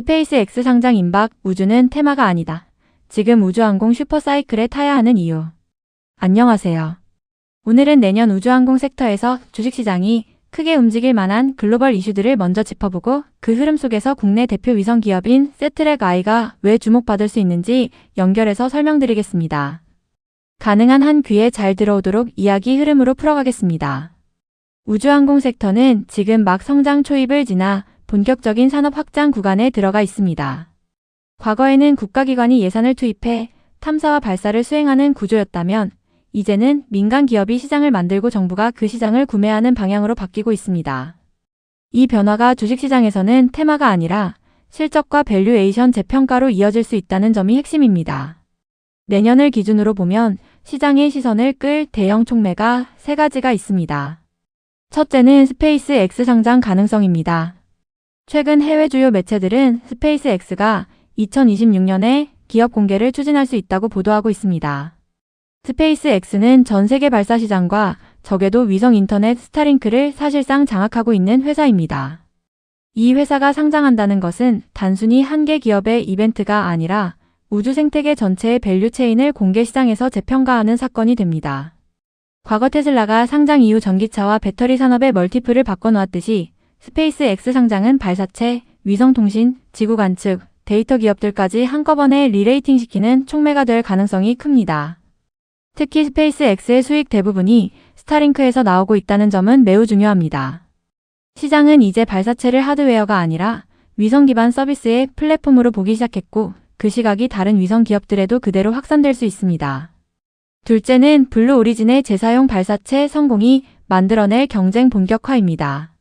스페이스X 상장 임박, 우주는 테마가 아니다. 지금 우주항공 슈퍼사이클에 타야 하는 이유. 안녕하세요. 오늘은 내년 우주항공 섹터에서 주식시장이 크게 움직일 만한 글로벌 이슈들을 먼저 짚어보고 그 흐름 속에서 국내 대표 위성 기업인 세트랙 I가 왜 주목받을 수 있는지 연결해서 설명드리겠습니다. 가능한 한 귀에 잘 들어오도록 이야기 흐름으로 풀어가겠습니다. 우주항공 섹터는 지금 막 성장 초입을 지나 본격적인 산업 확장 구간에 들어가 있습니다. 과거에는 국가기관이 예산을 투입해 탐사와 발사를 수행하는 구조였다면 이제는 민간 기업이 시장을 만들고 정부가 그 시장을 구매하는 방향으로 바뀌고 있습니다. 이 변화가 주식시장에서는 테마가 아니라 실적과 밸류에이션 재평가로 이어질 수 있다는 점이 핵심입니다. 내년을 기준으로 보면 시장의 시선을 끌 대형 촉매가 세 가지가 있습니다. 첫째는 스페이스X 상장 가능성입니다. 최근 해외 주요 매체들은 스페이스X가 2026년에 기업 공개를 추진할 수 있다고 보도하고 있습니다. 스페이스X는 전 세계 발사 시장과 저궤도 위성 인터넷 스타링크를 사실상 장악하고 있는 회사입니다. 이 회사가 상장한다는 것은 단순히 한 개 기업의 이벤트가 아니라 우주 생태계 전체의 밸류 체인을 공개 시장에서 재평가하는 사건이 됩니다. 과거 테슬라가 상장 이후 전기차와 배터리 산업의 멀티플을 바꿔놓았듯이 스페이스X 상장은 발사체, 위성통신, 지구 관측, 데이터 기업들까지 한꺼번에 리레이팅시키는 촉매가 될 가능성이 큽니다. 특히 스페이스X의 수익 대부분이 스타링크에서 나오고 있다는 점은 매우 중요합니다. 시장은 이제 발사체를 하드웨어가 아니라 위성 기반 서비스의 플랫폼으로 보기 시작했고 그 시각이 다른 위성 기업들에도 그대로 확산될 수 있습니다. 둘째는 블루 오리진의 재사용 발사체 성공이 만들어낼 경쟁 본격화입니다.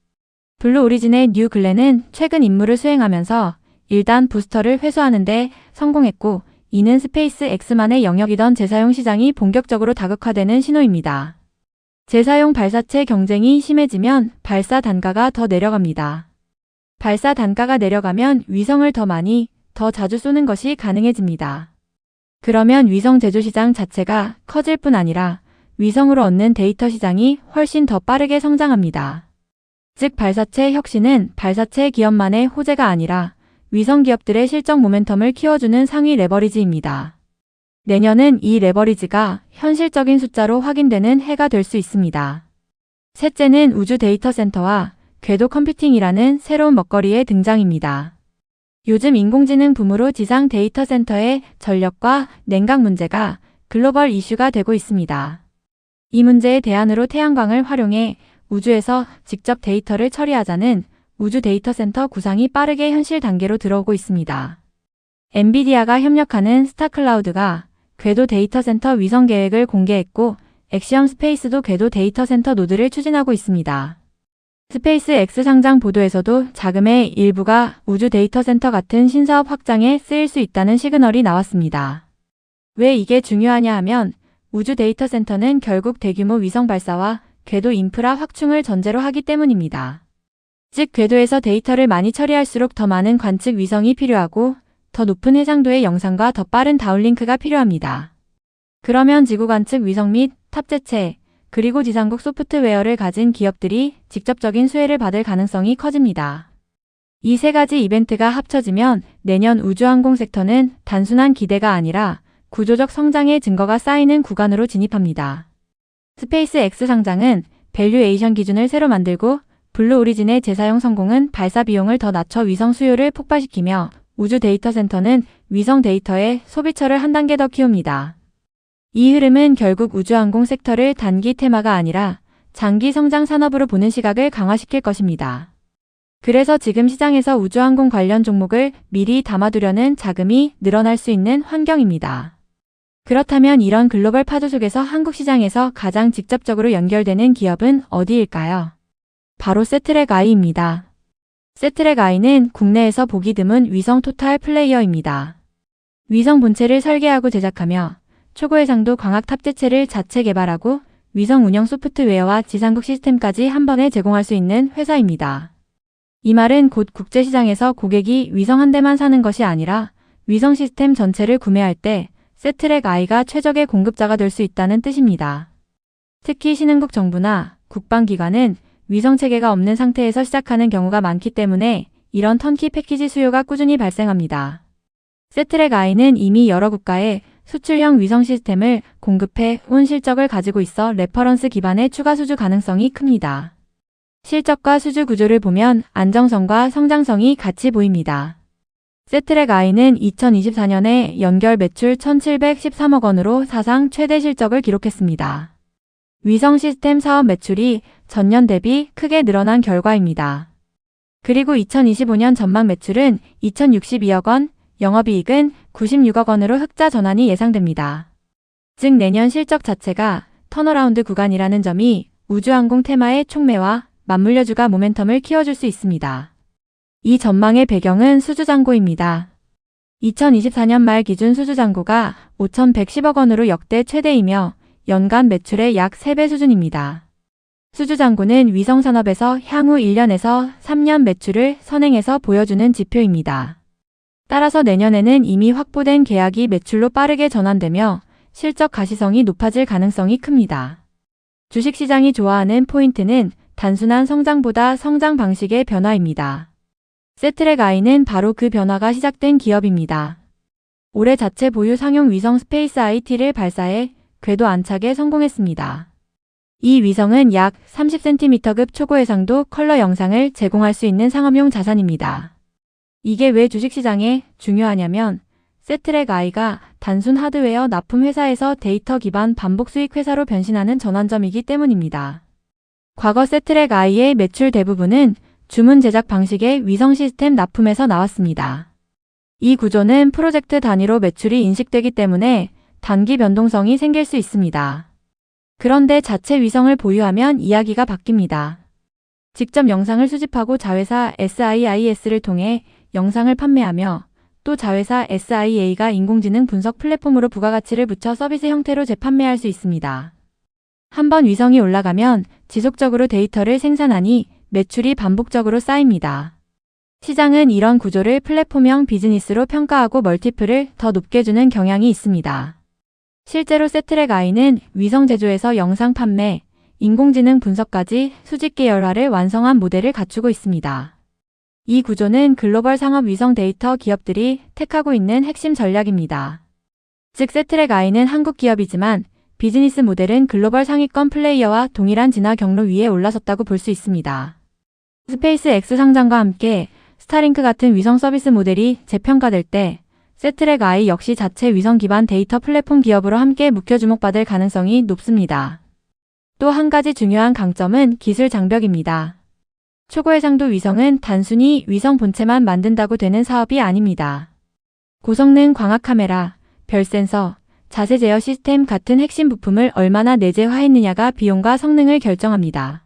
블루 오리진의 뉴 글렌은 최근 임무를 수행하면서 1단 부스터를 회수하는 데 성공했고 이는 스페이스X만의 영역이던 재사용 시장이 본격적으로 다극화되는 신호입니다. 재사용 발사체 경쟁이 심해지면 발사 단가가 더 내려갑니다. 발사 단가가 내려가면 위성을 더 많이, 더 자주 쏘는 것이 가능해집니다. 그러면 위성 제조 시장 자체가 커질 뿐 아니라 위성으로 얻는 데이터 시장이 훨씬 더 빠르게 성장합니다. 즉 발사체 혁신은 발사체 기업만의 호재가 아니라 위성 기업들의 실적 모멘텀을 키워주는 상위 레버리지입니다. 내년은 이 레버리지가 현실적인 숫자로 확인되는 해가 될 수 있습니다. 셋째는 우주 데이터 센터와 궤도 컴퓨팅이라는 새로운 먹거리의 등장입니다. 요즘 인공지능 붐으로 지상 데이터 센터의 전력과 냉각 문제가 글로벌 이슈가 되고 있습니다. 이 문제의 대안으로 태양광을 활용해 우주에서 직접 데이터를 처리하자는 우주 데이터 센터 구상이 빠르게 현실 단계로 들어오고 있습니다. 엔비디아가 협력하는 스타클라우드가 궤도 데이터 센터 위성 계획을 공개했고 엑시엄 스페이스도 궤도 데이터 센터 노드를 추진하고 있습니다. 스페이스X 상장 보도에서도 자금의 일부가 우주 데이터 센터 같은 신사업 확장에 쓰일 수 있다는 시그널이 나왔습니다. 왜 이게 중요하냐 하면 우주 데이터 센터는 결국 대규모 위성 발사와 궤도 인프라 확충을 전제로 하기 때문입니다. 즉 궤도에서 데이터를 많이 처리할수록 더 많은 관측 위성이 필요하고 더 높은 해상도의 영상과 더 빠른 다운링크가 필요합니다. 그러면 지구 관측 위성 및 탑재체, 그리고 지상국 소프트웨어를 가진 기업들이 직접적인 수혜를 받을 가능성이 커집니다. 이 세 가지 이벤트가 합쳐지면 내년 우주항공 섹터는 단순한 기대가 아니라 구조적 성장의 증거가 쌓이는 구간으로 진입합니다. 스페이스X 상장은 밸류에이션 기준을 새로 만들고 블루 오리진의 재사용 성공은 발사 비용을 더 낮춰 위성 수요를 폭발시키며 우주 데이터 센터는 위성 데이터의 소비처를 한 단계 더 키웁니다. 이 흐름은 결국 우주항공 섹터를 단기 테마가 아니라 장기 성장 산업으로 보는 시각을 강화시킬 것입니다. 그래서 지금 시장에서 우주항공 관련 종목을 미리 담아두려는 자금이 늘어날 수 있는 환경입니다. 그렇다면 이런 글로벌 파도 속에서 한국 시장에서 가장 직접적으로 연결되는 기업은 어디일까요? 바로 세트랙 I입니다. 세트랙 I는 국내에서 보기 드문 위성 토탈 플레이어입니다. 위성 본체를 설계하고 제작하며 초고해상도 광학 탑재체를 자체 개발하고 위성 운영 소프트웨어와 지상국 시스템까지 한 번에 제공할 수 있는 회사입니다. 이 말은 곧 국제시장에서 고객이 위성 한 대만 사는 것이 아니라 위성 시스템 전체를 구매할 때 세트랙 I가 최적의 공급자가 될 수 있다는 뜻입니다. 특히 신흥국 정부나 국방기관은 위성체계가 없는 상태에서 시작하는 경우가 많기 때문에 이런 턴키 패키지 수요가 꾸준히 발생합니다. 세트랙 I는 이미 여러 국가에 수출형 위성 시스템을 공급해 온 실적을 가지고 있어 레퍼런스 기반의 추가 수주 가능성이 큽니다. 실적과 수주 구조를 보면 안정성과 성장성이 같이 보입니다. 세트랙 I는 2024년에 연결 매출 1,713억 원으로 사상 최대 실적을 기록했습니다. 위성 시스템 사업 매출이 전년 대비 크게 늘어난 결과입니다. 그리고 2025년 전망 매출은 2,062억 원, 영업이익은 96억 원으로 흑자 전환이 예상됩니다. 즉 내년 실적 자체가 턴어라운드 구간이라는 점이 우주항공 테마의 촉매와 맞물려주가 모멘텀을 키워줄 수 있습니다. 이 전망의 배경은 수주잔고입니다. 2024년 말 기준 수주잔고가 5,110억 원으로 역대 최대이며 연간 매출의 약 3배 수준입니다. 수주잔고는 위성산업에서 향후 1년에서 3년 매출을 선행해서 보여주는 지표입니다. 따라서 내년에는 이미 확보된 계약이 매출로 빠르게 전환되며 실적 가시성이 높아질 가능성이 큽니다. 주식시장이 좋아하는 포인트는 단순한 성장보다 성장 방식의 변화입니다. 세트랙 I는 바로 그 변화가 시작된 기업입니다. 올해 자체 보유 상용 위성 스페이스 IT를 발사해 궤도 안착에 성공했습니다. 이 위성은 약 30cm급 초고해상도 컬러 영상을 제공할 수 있는 상업용 자산입니다. 이게 왜 주식시장에 중요하냐면 세트랙 I가 단순 하드웨어 납품 회사에서 데이터 기반 반복 수익 회사로 변신하는 전환점이기 때문입니다. 과거 세트랙 I의 매출 대부분은 주문 제작 방식의 위성 시스템 납품에서 나왔습니다. 이 구조는 프로젝트 단위로 매출이 인식되기 때문에 단기 변동성이 생길 수 있습니다. 그런데 자체 위성을 보유하면 이야기가 바뀝니다. 직접 영상을 수집하고 자회사 SIIS를 통해 영상을 판매하며 또 자회사 SIA가 인공지능 분석 플랫폼으로 부가가치를 붙여 서비스 형태로 재판매할 수 있습니다. 한번 위성이 올라가면 지속적으로 데이터를 생산하니 매출이 반복적으로 쌓입니다. 시장은 이런 구조를 플랫폼형 비즈니스로 평가하고 멀티플을 더 높게 주는 경향이 있습니다. 실제로 세트랙 I는 위성 제조에서 영상 판매, 인공지능 분석까지 수직 계열화를 완성한 모델을 갖추고 있습니다. 이 구조는 글로벌 상업 위성 데이터 기업들이 택하고 있는 핵심 전략입니다. 즉 세트랙 I는 한국 기업이지만 비즈니스 모델은 글로벌 상위권 플레이어와 동일한 진화 경로 위에 올라섰다고 볼 수 있습니다. 스페이스 X 상장과 함께 스타링크 같은 위성 서비스 모델이 재평가될 때 세트랙 I 역시 자체 위성 기반 데이터 플랫폼 기업으로 함께 묶여 주목받을 가능성이 높습니다. 또 한 가지 중요한 강점은 기술 장벽입니다. 초고해상도 위성은 단순히 위성 본체만 만든다고 되는 사업이 아닙니다. 고성능 광학 카메라, 별 센서, 자세 제어 시스템 같은 핵심 부품을 얼마나 내재화했느냐가 비용과 성능을 결정합니다.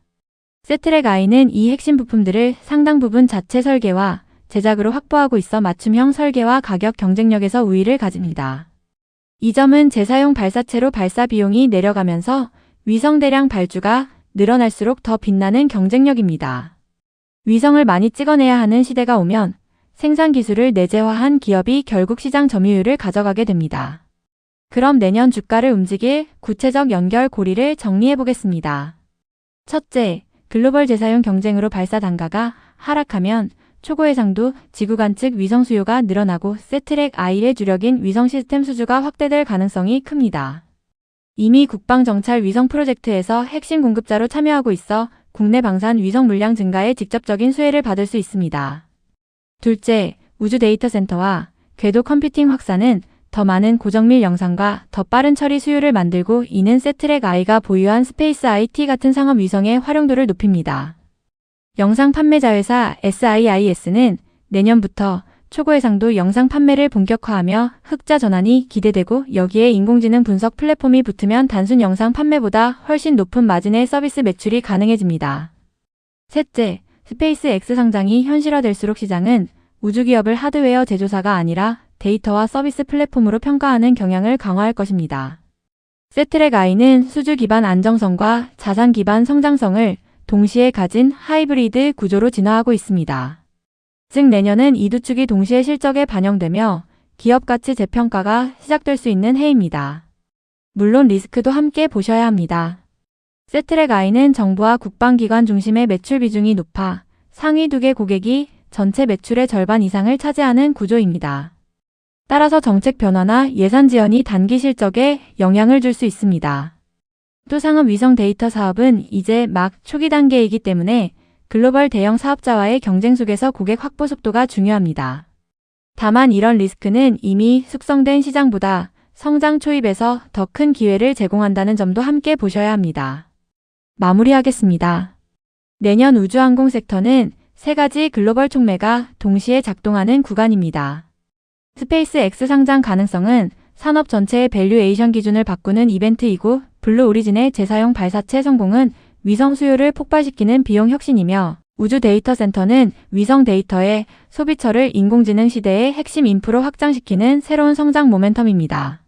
세트랙 I는 이 핵심 부품들을 상당 부분 자체 설계와 제작으로 확보하고 있어 맞춤형 설계와 가격 경쟁력에서 우위를 가집니다. 이 점은 재사용 발사체로 발사 비용이 내려가면서 위성 대량 발주가 늘어날수록 더 빛나는 경쟁력입니다. 위성을 많이 찍어내야 하는 시대가 오면 생산 기술을 내재화한 기업이 결국 시장 점유율을 가져가게 됩니다. 그럼 내년 주가를 움직일 구체적 연결 고리를 정리해 보겠습니다. 첫째, 글로벌 재사용 경쟁으로 발사 단가가 하락하면 초고해상도 지구 관측 위성 수요가 늘어나고 세트랙 I의 주력인 위성 시스템 수주가 확대될 가능성이 큽니다. 이미 국방정찰 위성 프로젝트에서 핵심 공급자로 참여하고 있어 국내 방산 위성 물량 증가에 직접적인 수혜를 받을 수 있습니다. 둘째, 우주 데이터 센터와 궤도 컴퓨팅 확산은 더 많은 고정밀 영상과 더 빠른 처리 수요를 만들고 이는 세트랙 I가 보유한 스페이스 IT 같은 상업 위성의 활용도를 높입니다. 영상 판매자 회사 SIIS는 내년부터 초고해상도 영상 판매를 본격화하며 흑자 전환이 기대되고 여기에 인공지능 분석 플랫폼이 붙으면 단순 영상 판매보다 훨씬 높은 마진의 서비스 매출이 가능해집니다. 셋째, 스페이스 X 상장이 현실화될수록 시장은 우주기업을 하드웨어 제조사가 아니라 데이터와 서비스 플랫폼으로 평가하는 경향을 강화할 것입니다. 세트랙 I는 수주 기반 안정성과 자산 기반 성장성을 동시에 가진 하이브리드 구조로 진화하고 있습니다. 즉 내년은 이 두 축이 동시에 실적에 반영되며 기업 가치 재평가가 시작될 수 있는 해입니다. 물론 리스크도 함께 보셔야 합니다. 세트랙 I는 정부와 국방기관 중심의 매출 비중이 높아 상위 2개 고객이 전체 매출의 절반 이상을 차지하는 구조입니다. 따라서 정책 변화나 예산 지연이 단기 실적에 영향을 줄 수 있습니다. 또 상업 위성 데이터 사업은 이제 막 초기 단계이기 때문에 글로벌 대형 사업자와의 경쟁 속에서 고객 확보 속도가 중요합니다. 다만 이런 리스크는 이미 숙성된 시장보다 성장 초입에서 더 큰 기회를 제공한다는 점도 함께 보셔야 합니다. 마무리하겠습니다. 내년 우주항공 섹터는 세 가지 글로벌 촉매가 동시에 작동하는 구간입니다. 스페이스X 상장 가능성은 산업 전체의 밸류에이션 기준을 바꾸는 이벤트이고 블루 오리진의 재사용 발사체 성공은 위성 수요를 폭발시키는 비용 혁신이며 우주 데이터 센터는 위성 데이터의 소비처를 인공지능 시대의 핵심 인프로 확장시키는 새로운 성장 모멘텀입니다.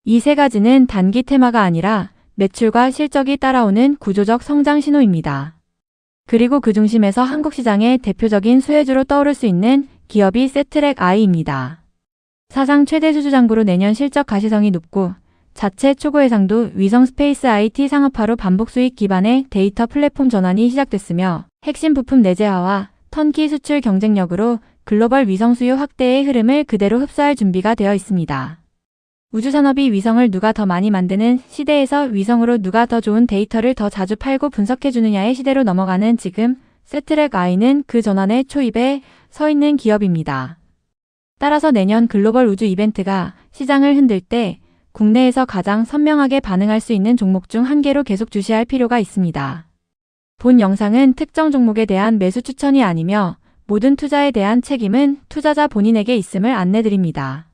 이 세 가지는 단기 테마가 아니라 매출과 실적이 따라오는 구조적 성장 신호입니다. 그리고 그 중심에서 한국 시장의 대표적인 수혜주로 떠오를 수 있는 기업이 세트랙 I입니다. 사상 최대 수주장구로 내년 실적 가시성이 높고 자체 초고 예상도 위성 스페이스 IT 상업화로 반복 수익 기반의 데이터 플랫폼 전환이 시작됐으며 핵심 부품 내재화와 턴키 수출 경쟁력으로 글로벌 위성 수요 확대의 흐름을 그대로 흡수할 준비가 되어 있습니다. 우주산업이 위성을 누가 더 많이 만드는 시대에서 위성으로 누가 더 좋은 데이터를 더 자주 팔고 분석해주느냐의 시대로 넘어가는 지금 세트랙 I는 그 전환의 초입에 서 있는 기업입니다. 따라서 내년 글로벌 우주 이벤트가 시장을 흔들 때 국내에서 가장 선명하게 반응할 수 있는 종목 중 한 개로 계속 주시할 필요가 있습니다. 본 영상은 특정 종목에 대한 매수 추천이 아니며 모든 투자에 대한 책임은 투자자 본인에게 있음을 안내드립니다.